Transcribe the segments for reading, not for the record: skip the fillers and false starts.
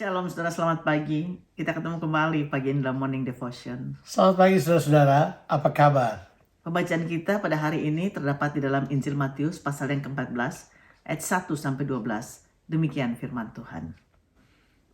Shalom saudara, selamat pagi. Kita ketemu kembali pagi ini dalam Morning Devotion. Selamat pagi saudara-saudara, apa kabar? Pembacaan kita pada hari ini terdapat di dalam Injil Matius pasal yang ke-14 ayat 1-12. Demikian firman Tuhan.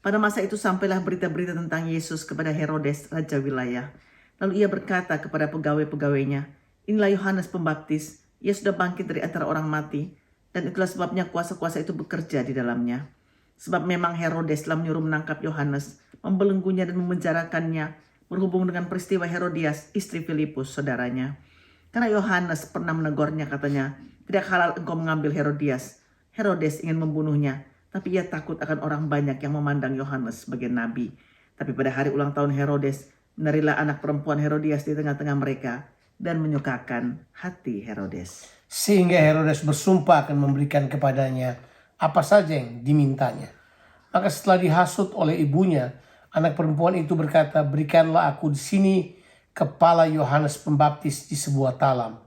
Pada masa itu sampailah berita-berita tentang Yesus kepada Herodes, raja wilayah. Lalu ia berkata kepada pegawai-pegawainya, "Inilah Yohanes Pembaptis, ia sudah bangkit dari antara orang mati, dan itulah sebabnya kuasa-kuasa itu bekerja di dalamnya. Sebab memang Herodes telah menyuruh menangkap Yohanes, membelenggunya dan memenjarakannya, berhubung dengan peristiwa Herodias, istri Filipus, saudaranya. Karena Yohanes pernah menegurnya, katanya, 'Tidak halal engkau mengambil Herodias.' Herodes ingin membunuhnya, tapi ia takut akan orang banyak yang memandang Yohanes sebagai nabi. Tapi pada hari ulang tahun Herodes, menarilah anak perempuan Herodias di tengah-tengah mereka, dan menyukakan hati Herodes. Sehingga Herodes bersumpah akan memberikan kepadanya apa saja yang dimintanya. Maka setelah dihasut oleh ibunya, anak perempuan itu berkata, 'Berikanlah aku di sini kepala Yohanes Pembaptis di sebuah talam.'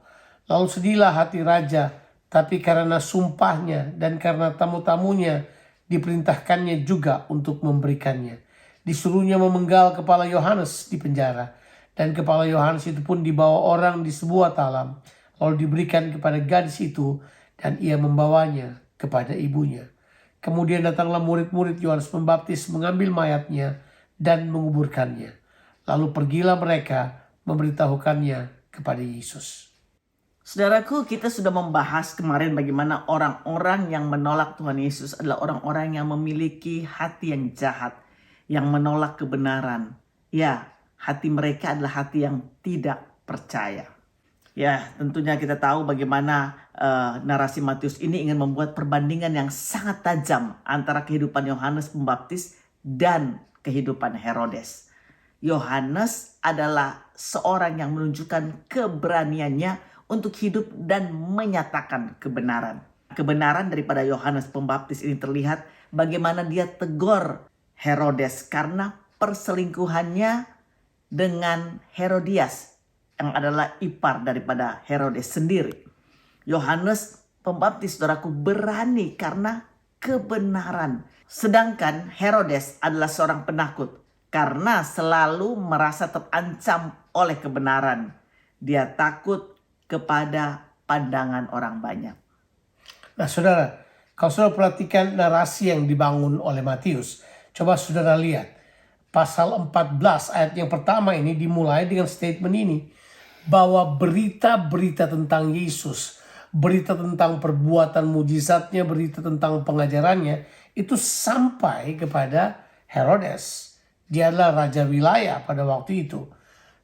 Lalu sedihlah hati raja, tapi karena sumpahnya dan karena tamu-tamunya diperintahkannya juga untuk memberikannya. Disuruhnya memenggal kepala Yohanes di penjara, dan kepala Yohanes itu pun dibawa orang di sebuah talam, lalu diberikan kepada gadis itu, dan ia membawanya kepada ibunya. Kemudian datanglah murid-murid Yohanes Pembaptis mengambil mayatnya dan menguburkannya. Lalu pergilah mereka memberitahukannya kepada Yesus. Saudaraku, kita sudah membahas kemarin bagaimana orang-orang yang menolak Tuhan Yesus adalah orang-orang yang memiliki hati yang jahat, yang menolak kebenaran. Ya, hati mereka adalah hati yang tidak percaya. Ya, tentunya kita tahu bagaimana narasi Matius ini ingin membuat perbandingan yang sangat tajam antara kehidupan Yohanes Pembaptis dan kehidupan Herodes. Yohanes adalah seorang yang menunjukkan keberaniannya untuk hidup dan menyatakan kebenaran. Kebenaran daripada Yohanes Pembaptis ini terlihat bagaimana dia tegur Herodes karena perselingkuhannya dengan Herodias, yang adalah ipar daripada Herodes sendiri. Yohanes Pembaptis, saudaraku, berani karena kebenaran. Sedangkan Herodes adalah seorang penakut karena selalu merasa terancam oleh kebenaran. Dia takut kepada pandangan orang banyak. Nah saudara, kalau saudara perhatikan narasi yang dibangun oleh Matius, coba saudara lihat. Pasal 14 ayat yang pertama ini dimulai dengan statement ini, bahwa berita-berita tentang Yesus, berita tentang perbuatan mujizatnya, berita tentang pengajarannya, itu sampai kepada Herodes. Dia adalah raja wilayah pada waktu itu.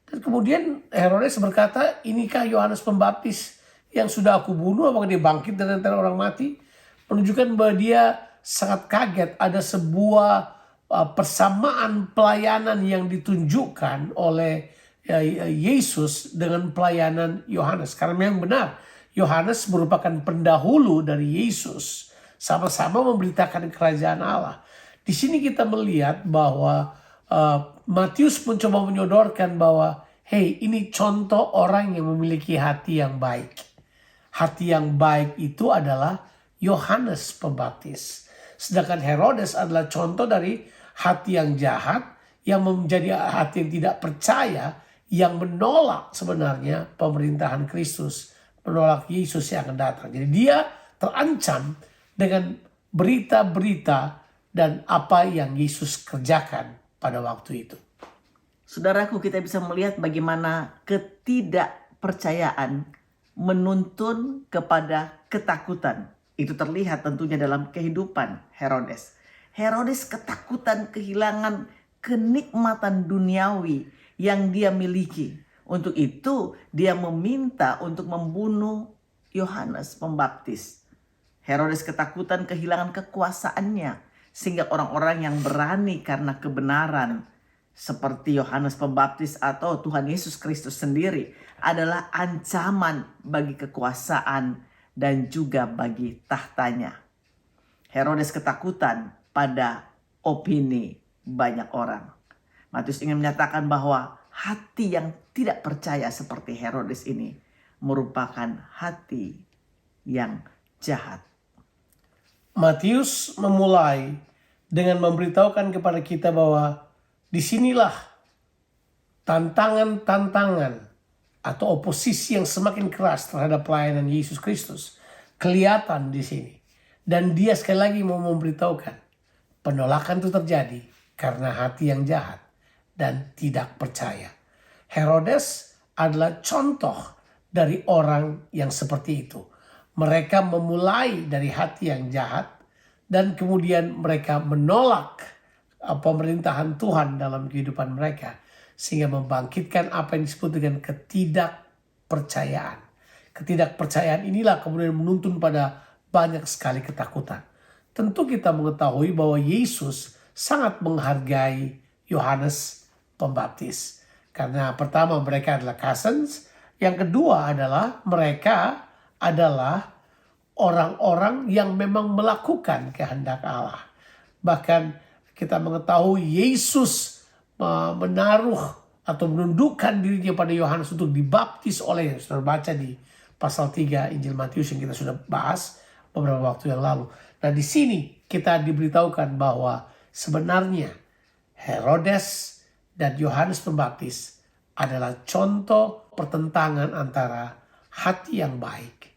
Dan kemudian Herodes berkata, "Inikah Yohanes Pembaptis yang sudah aku bunuh? Apakah dia bangkit dari antara orang mati?" Menunjukkan bahwa dia sangat kaget ada sebuah persamaan pelayanan yang ditunjukkan oleh Yesus dengan pelayanan Yohanes. Karena memang benar, Yohanes merupakan pendahulu dari Yesus, sama-sama memberitakan kerajaan Allah. Di sini kita melihat bahwa Matius mencoba menyodorkan bahwa, hey, ini contoh orang yang memiliki hati yang baik. Hati yang baik itu adalah Yohanes Pembaptis. Sedangkan Herodes adalah contoh dari hati yang jahat, yang menjadi hati yang tidak percaya, yang menolak sebenarnya pemerintahan Kristus, menolak Yesus yang akan datang. Jadi dia terancam dengan berita-berita dan apa yang Yesus kerjakan pada waktu itu. Saudaraku, kita bisa melihat bagaimana ketidakpercayaan menuntun kepada ketakutan. Itu terlihat tentunya dalam kehidupan Herodes. Herodes ketakutan kehilangan kenikmatan duniawi yang dia miliki. Untuk itu dia meminta untuk membunuh Yohanes Pembaptis. Herodes ketakutan kehilangan kekuasaannya, sehingga orang-orang yang berani karena kebenaran seperti Yohanes Pembaptis atau Tuhan Yesus Kristus sendiri adalah ancaman bagi kekuasaan dan juga bagi tahtanya. Herodes ketakutan pada opini banyak orang. Matius ingin menyatakan bahwa hati yang tidak percaya seperti Herodes ini merupakan hati yang jahat. Matius memulai dengan memberitahukan kepada kita bahwa disinilah tantangan-tantangan atau oposisi yang semakin keras terhadap pelayanan Yesus Kristus kelihatan di sini. Dan dia sekali lagi mau memberitahukan penolakan itu terjadi karena hati yang jahat dan tidak percaya. Herodes adalah contoh dari orang yang seperti itu. Mereka memulai dari hati yang jahat dan kemudian mereka menolak pemerintahan Tuhan dalam kehidupan mereka, sehingga membangkitkan apa yang disebut dengan ketidakpercayaan. Ketidakpercayaan inilah kemudian menuntun pada banyak sekali ketakutan. Tentu kita mengetahui bahwa Yesus sangat menghargai Yohanes Pembaptis. Karena pertama mereka adalah cousins, yang kedua adalah mereka adalah orang-orang yang memang melakukan kehendak Allah. Bahkan kita mengetahui Yesus menaruh atau menundukkan dirinya pada Yohanes untuk dibaptis oleh, saudara baca di pasal 3 Injil Matius yang kita sudah bahas beberapa waktu yang lalu. Nah di sini kita diberitahukan bahwa sebenarnya Herodes dan Yohanes Pembaptis adalah contoh pertentangan antara hati yang baik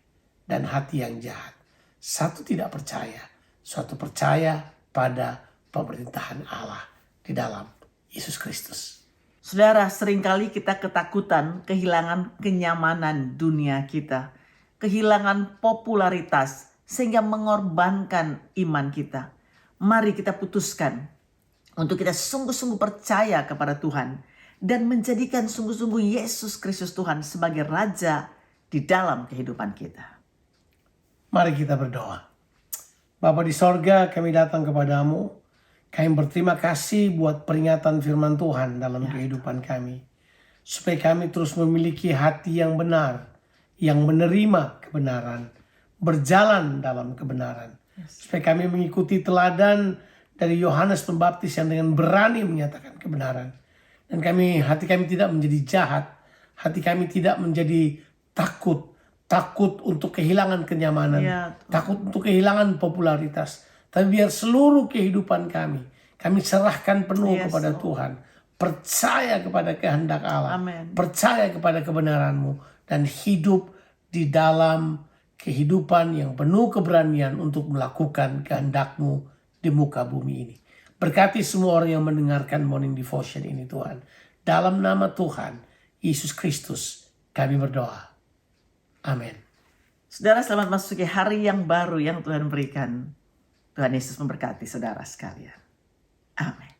dan hati yang jahat. Satu tidak percaya, suatu percaya pada pemerintahan Allah di dalam Yesus Kristus. Saudara, seringkali kita ketakutan kehilangan kenyamanan dunia kita, kehilangan popularitas sehingga mengorbankan iman kita. Mari kita putuskan untuk kita sungguh-sungguh percaya kepada Tuhan dan menjadikan sungguh-sungguh Yesus Kristus Tuhan sebagai Raja di dalam kehidupan kita. Mari kita berdoa. Bapa di sorga, kami datang kepadamu. Kami berterima kasih buat peringatan firman Tuhan dalam kehidupan kami. Supaya kami terus memiliki hati yang benar, yang menerima kebenaran, berjalan dalam kebenaran. Supaya kami mengikuti teladan dari Yohanes Pembaptis yang dengan berani menyatakan kebenaran. Dan hati kami tidak menjadi jahat, hati kami tidak menjadi takut untuk kehilangan kenyamanan, takut untuk kehilangan popularitas. Tapi biar seluruh kehidupan kami serahkan penuh kepada Tuhan. Percaya kepada kehendak Allah. Amen. Percaya kepada kebenaran-Mu. Dan hidup di dalam kehidupan yang penuh keberanian untuk melakukan kehendak-Mu di muka bumi ini. Berkati semua orang yang mendengarkan Morning Devotion ini Tuhan. Dalam nama Tuhan Yesus Kristus kami berdoa. Amin. Saudara, selamat memasuki hari yang baru yang Tuhan berikan. Tuhan Yesus memberkati saudara sekalian. Amin.